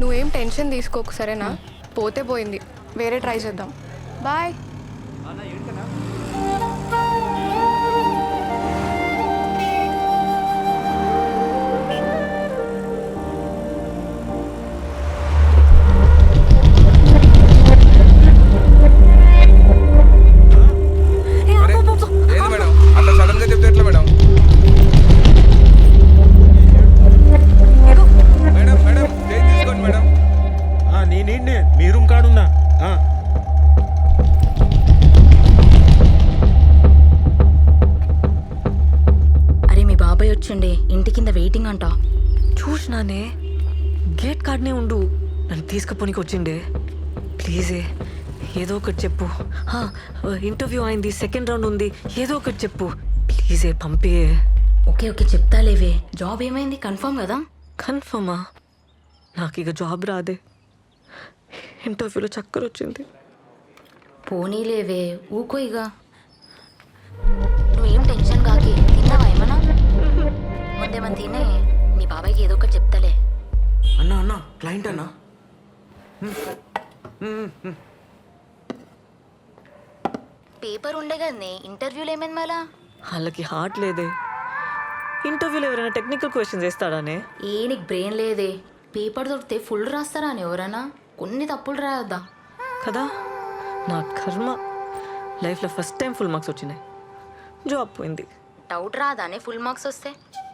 నువ్వేం టెన్షన్ తీసుకోకు సరేనా? పోతే పోయింది, వేరే ట్రై చేద్దాం. బాయ్. ఏది మేడం అట్లా సడన్ గా చెప్తే ఎట్లా మేడం? మేడం మేడం చేంజ్ తీసుకోండి మేడం. నేనే మీ రూమ్ కాడున్నా. అరే మీ బాబాయ్ వచ్చిండే, ఇంటి కింద వెయిటింగ్ అంట. చూసినానే, గేట్ కాడనే ఉండు, నన్ను తీసుకుపోనికి వచ్చిండే. ప్లీజే ఏదో ఒకటి చెప్పు. ఇంటర్వ్యూ అయింది, సెకండ్ రౌండ్ ఉంది, ఏదో ఒకటి చెప్పు ప్లీజే, పంపే. ఓకే ఓకే చెప్తాలేవే. జాబ్ ఏమైంది, కన్ఫర్మ్ కదా? కన్ఫర్మా? నాకు ఇక జాబ్ రాదే, ఇంటర్వ్యూలో చక్కర వచ్చింది. పోనీలేవే, ఊకో ఇక. నువ్వేం టెన్షన్ కాకి. తిన్నావా ఏమన్నా? ముందేమని తినే, మీ బాబాయ్కి ఏదో ఒకటి చెప్తాలే. అన్నా అన్నా క్లయింట్ అన్నా. పేపర్ ఉండే కదనే, ఇంటర్వ్యూలు ఏమైంది మళ్ళా? వాళ్ళకి హార్ట్ లేదే. ఇంటర్వ్యూలో ఎవరైనా టెక్నికల్ క్వశ్చన్స్ వేస్తాడానే? నీకు బ్రెయిన్ లేదే. పేపర్ దొరికితే ఫుల్ రాస్తారా అని ఎవరన్నా? కొన్ని తప్పులు రాయొద్దా కదా. నా కర్మ, లైఫ్లో ఫస్ట్ టైం ఫుల్ మార్క్స్ వచ్చినాయి, జాబ్ పోయింది. డౌట్ రాదానే ఫుల్ మార్క్స్ వస్తే?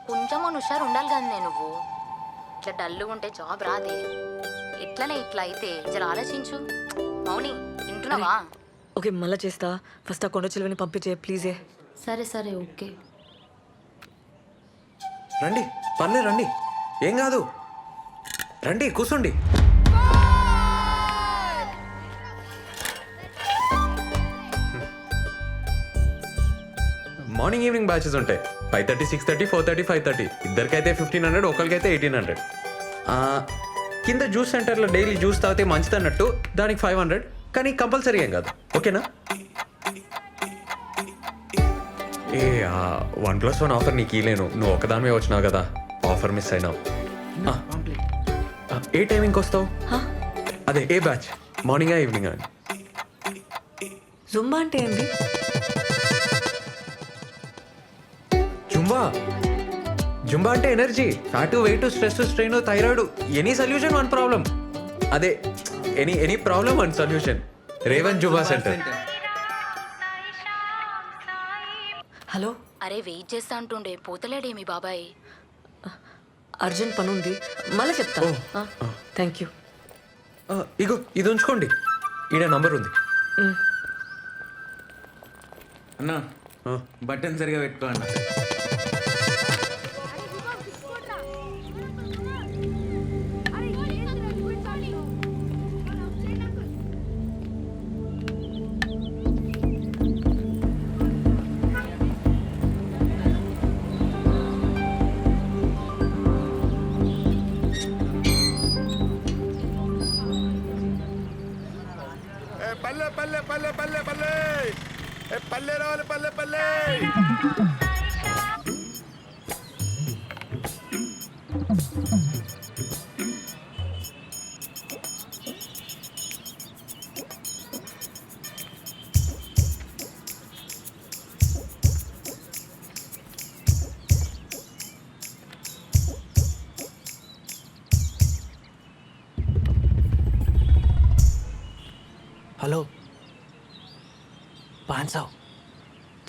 కొంచెం హుషారు ఉండాలి కదనే నువ్వు. ఇట్లా డల్లుగా ఉంటే జాబ్ రాదే. ఎట్లనే ఇట్లా అయితే జర ఆలోచించు. మౌని వింటున్నావా? ఓకే మళ్ళీ చేస్తా, ఫస్ట్ ఆ కొండ చిలువని పంపించే ప్లీజే. సరే సరే ఓకే. రండి పర్లేదు రండి, ఏం కాదు, రండి కూర్చోండి. మార్నింగ్ ఈవినింగ్ బ్యాచెస్ ఉంటాయి. 5:30, 6:30, 4:30, 5:30. ఇద్దరికైతే 1500, ఒకరికైతే 1800. కింద జ్యూస్ సెంటర్లో డైలీ జ్యూస్ తాగితే మంచిది అన్నట్టు, దానికి 500, కానీ కంపల్సరీ ఏం కాదు. ఓకేనా? ఏ 1+1 ఆఫర్ నీకు ఇలేను, నువ్వు ఒకదానివే వచ్చినావు కదా, ఆఫర్ మిస్ అయినావు. ఏ టైమింగ్కి వస్తావు? అదే ఏ బ్యాచ్, మార్నింగా ఈవినింగా? జుంబా అంటే ఏంటి? జుంబా జుంబా అంటే energy, fat, weight, stress, strain, thyroid, any solution one problem. అదే ఎనీ ప్రాబ్లం వన్ సొల్యూషన్. రేవన్ జుంబా సెంటర్. హలో. అరే వెయిట్ చేస్తా అంటుండే, పోతలేడే మీ బాబాయ్? అర్జెంట్ పని ఉంది, మళ్ళీ చెప్తా. Thank you. ఇగో ఇది ఉంచుకోండి, ఈడ నంబర్ ఉంది. అన్నా బటన్ సరిగా పెట్టుకో అన్న. పల్లె పల్లె పల్లె పల్లె పల్లె పల్లె రావాలి, పల్లె పల్లె. హలో 500.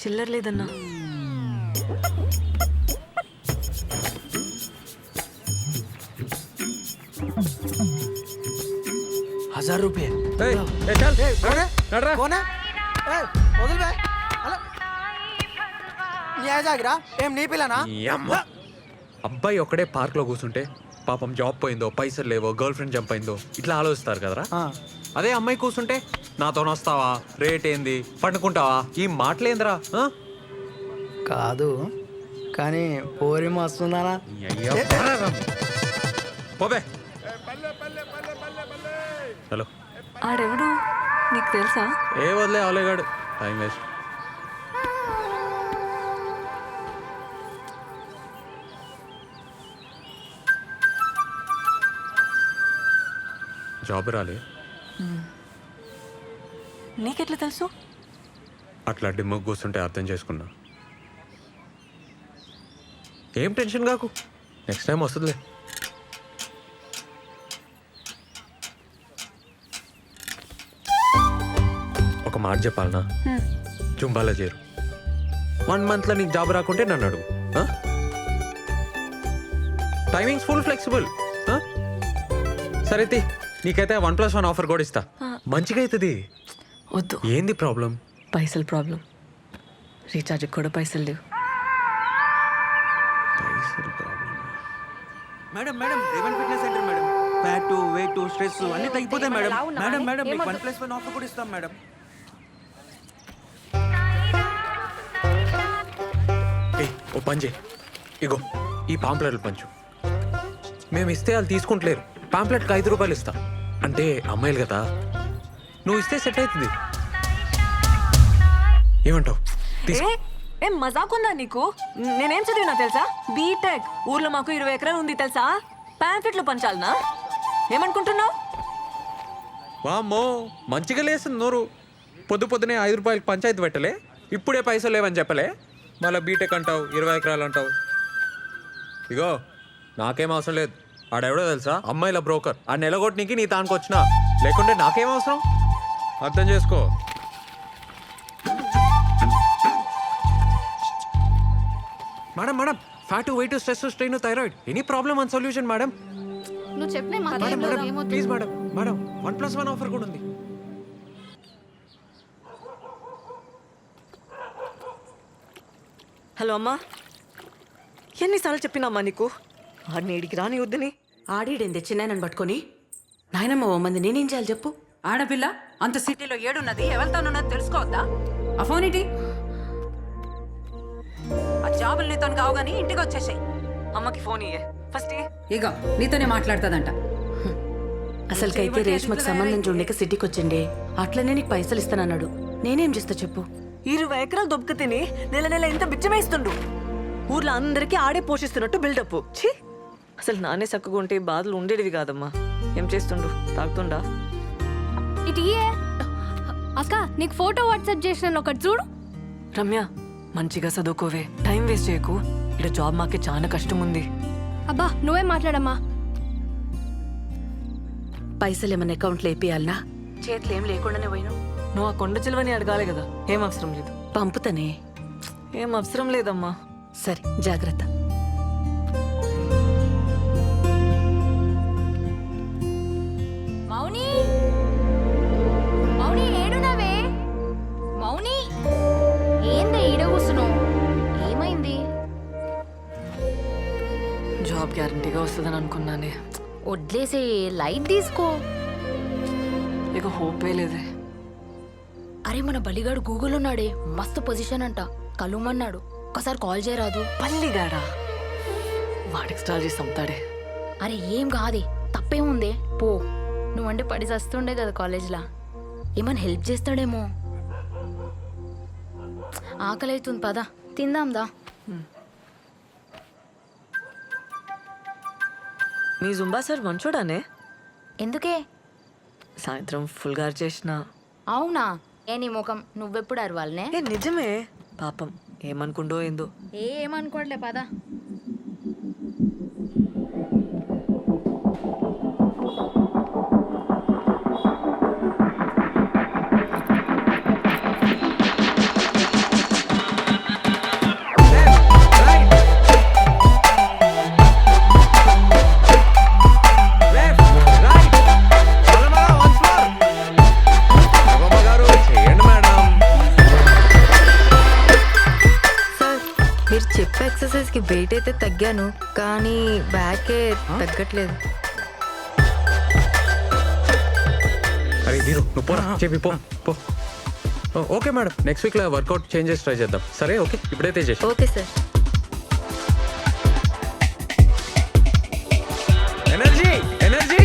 చిల్లర లేదన్నా. ₹1000. అబ్బాయి ఒక్కడే పార్క్ లో కూర్చుంటే పాపం జాబ్ పోయిందో, పైసలు లేవో, గర్ల్ ఫ్రెండ్ జంప్ అయిందో, ఇట్లా ఆలోచిస్తారు కదరా. అదే అమ్మాయి కూర్చుంటే నాతో వస్తావా, రేట్ ఏంది, పండుకుంటావా, ఈ మాటలేందిరా? కాదు కానీ పోరి మస్తుందానా? పోబే. హలో, ఆడెవడు నీకు తెలుసా? ఏ వదిలే అవలేగాడు, టైం వేస్ట్. జాబ్ రాలే. నీకెట్లా తెలుసు? అట్లా డిమ్మకు కూర్చుంటే అర్థం చేసుకున్నా. ఏం టెన్షన్ కాకు, నెక్స్ట్ టైం వస్తుందిలే. ఒక మాట చెప్పాలనా, జుంబాలో చేరు. 1 monthలో నీకు జాబ్ రాకుంటే నన్ను అడుగు. Timings full flexible. సరే నీకైతే 1+1 ఆఫర్ కూడా ఇస్తా. మంచిగా అవుతుంది. వద్దు. ఏంది ప్రాబ్లం? పైసలు ప్రాబ్లం. రీఛార్జ్కి కూడా పైసలు లేవు. Madam madam Revan fitness centre madam. Fat weight stress అన్ని తగ్గిపోతాయి మేడం. మేడం మేడం మీకు 1+1 ఆఫర్ కూడా ఇస్తాం మేడం. ఓ పని చేయి, ఇగో ఈ పాంప్లెట్లు పంచు. మేము ఇస్తే వాళ్ళు తీసుకుంటలేరు. పాంప్లెట్కి 5 రూపాయలు ఇస్తా. అంటే అమ్మాయిలు కదా, నువ్వు ఇస్తే సెట్ అవుతుంది. ఏమంటావు? ఏం మజాకుందా నీకు? నేనేం చదివినా తెలుసా? బీటెక్. ఊర్లో మాకు 20 ఎకరాలు ఉంది తెలుసా? ప్యాంఫెట్లు పంచాలనా? ఏమనుకుంటున్నావు? వామ్మో, మంచిగా లేస్తుంది నోరు. పొద్దునే 5 రూపాయలకి పంచాయతీ పెట్టలే, ఇప్పుడే పైసలు లేవని చెప్పలే, మళ్ళీ బీటెక్ అంటావు, 20 ఎకరాలు అంటావు. ఇగో నాకేం అవసరం లేదు. ఆడెవడో తెలుసా? అమ్మాయిల బ్రోకర్. ఆ నెలగొట్టనికి నీ తానికి వచ్చినా, లేకుంటే నాకేం అవసరం? అర్థం చేసుకో. Madam madam, fat weight stress strain thyroid any problem and solution madam. నువ్వు చెప్పిన madam madam please madam, madam 1+1 offer కూడా ఉంది. హలో అమ్మా, ఎన్నిసార్లు చెప్పినామ్మా నీకు ఆడిని ఇడికి రాని వద్దని? ఆడిడేంది చిన్నాయనని పట్టుకొని? నాయనమ్మ ఓ మంది నేనేం చేయాలి చెప్పు? ఆడపిల్ల అంత సిటీలో ఏడున్నది, ఎవరితోనున్నది తెలుసుకోవద్దా? ఆ ఫోన్ ఇటీ. ఆ జాబులు నీతో కావు గానీ ఇంటికి వచ్చేసాయి. అమ్మకి ఫోన్ ఇయ్యే ఫస్ట్. ఇగో నీతోనే మాట్లాడుతుందంట. అసలుకైతే రేష్మకు సంబంధం చూడలేక సిటీకి వచ్చిండే. అట్లనే నీకు పైసలు ఇస్తానన్నాడు. నేనేం చేస్తా చెప్పు? 20 ఎకరాలు దొబ్బక తిని నెల ఇంత బిచ్చమేస్తుండు. ఊర్లో అందరికీ ఆడే పోషిస్తున్నట్టు బిల్డప్. ఛీ, అసలు నానే చక్కగా ఉంటే బాధలు ఉండేటివి కాదమ్మా. ఏం చేస్తుండు? తాగుతుండా? ఇటు అక్క, నీకు ఫోటో వాట్సాప్ చేసిన ఒకటి చూడు. రమ్య, మంచిగా చదువుకోవే, టైం వేస్ట్ చేయకు. ఇక్కడ జాబ్ మాకే చాలా కష్టం ఉంది. అబ్బా నువ్వే మాట్లాడమ్మా. పైసలు ఏమన్నా అకౌంట్లో వేపియాలనా? చేతులు ఏం లేకుండానే పోయినావు. నువ్వు ఆ కొండ చిలువని అడగాలి కదా. ఏం అవసరం లేదు. పంపుతానే. ఏం అవసరం లేదమ్మా. సరే జాగ్రత్త. మౌని మౌని ఏడునవే? మౌని ఏందే ఈడ కూసున్నావు? ఏమైంది? జాబ్ గ్యారంటీగా వస్తుందని అనుకున్నానే. వడ్లేసే, లైట్ తీసుకో. ఇక హోపే లేదే. అరే మన బలిగాడు గూగుల్ ఉన్నాడే, మస్తు పొజిషన్ అంట, కలుమన్నాడు. ఒకసారి కాల్ చేయరాదు? పల్లిగాడా? వాడికి స్టార్ చేసి అమ్ముతాడే. అరే ఏం కాదే, తప్పేముందే, పో. నువ్వంటే పడి చస్తుండే కదా కాలేజ్లా, ఏమైనా హెల్ప్ చేస్తాడేమో. ఆకలి అవుతుంది, పద తిందాందా. మీ జుంబా సార్ మంచోడానే? ఎందుకే? సాయంత్రం ఫుల్ గారు చేసిన. అవునా? ఏ నీ ముఖం, నువ్వెప్పుడు అరవాలనే? ఏ నిజమే. పాపం ఏమనుకుండో ఏందో. ఏమనుకోవట్లే, పద. ఎక్సర్సైజ్కి వెయిట్ అయితే తగ్గాను, కానీ బ్యాకే తగ్గట్లేదు. అరే దీరు, నువ్వు పోరా, చెప్పి పో. ఓకే మేడం, నెక్స్ట్ వీక్లో వర్కౌట్ చేంజెస్ ట్రై చేద్దాం. సరే ఓకే, ఇప్పుడైతే చేసి. Okay sir. Energy energy.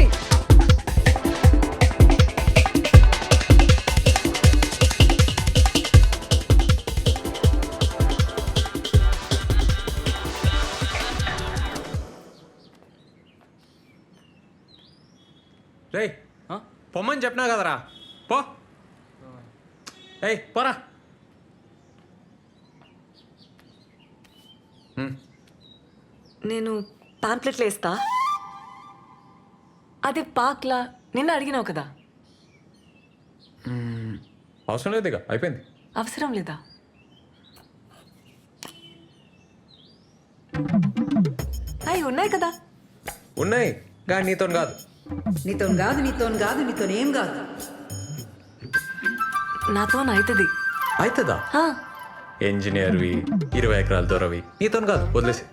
రే పొమ్మని చెప్పినా కదరా పో. ఏయ్ పోరా. నేను పాంప్లెట్లు వేస్తా. అదే పార్క్లా నిన్న అడిగినావు కదా, అవసరం లేదు ఇక అయిపోయింది. అవసరం లేదా? అవి ఉన్నాయి కదా. ఉన్నాయి కానీ నీతో కాదు. నీతోనేం కాదు. నాతో అవుతుంది. అవుతుందా? ఇంజనీర్వి 20 ఎకరాల దూరవి నీతో కాదు, వదిలేసి.